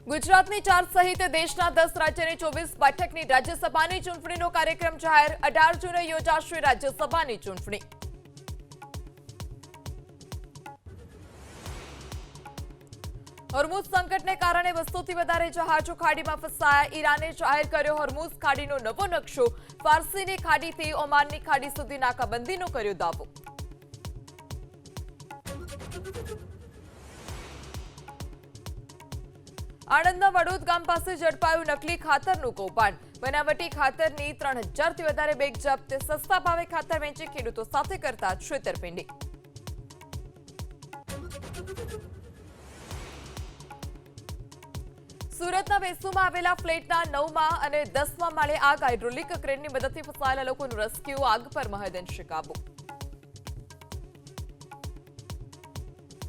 ગુજરાતની 4 સહિત દેશના 10 રાજ્યની 24 બેઠકની રાજ્યસભાની ચૂંટણીનો કાર્યક્રમ જાહેર 18 જૂને યોજાશે રાજ્યસભાની ચૂંટણી। હોર્મુઝ સંકટને કારણે 200થી વધારે જહાજો ખાડીમાં ફસાયા। ઈરાને જાહેર કર્યો હોર્મુઝ ખાડીનો નવો નકશો। ફારસીની ખાડીથી ઓમાનની ખાડી સુધી નાકાબંધીનો કર્યો દાવો। આણંદના વડોદ ગામ પાસે ઝડપાયું નકલી ખાતરનું કૌભાંડ। બનાવટી ખાતરની 3000થી વધારે બેગ જપ્ત। સસ્તા ભાવે ખાતર વેચી ખેડૂતો સાથે કરતા છેતરપિંડી। સુરતના વેસુમાં આવેલા ફ્લેટના 9મા અને 10મા માળે આગ। હાઇડ્રોલિક ક્રેનની મદદથી ફસાયેલા લોકોનું રેસ્ક્યુ। આગ પર મહદઅંશે કાબુ।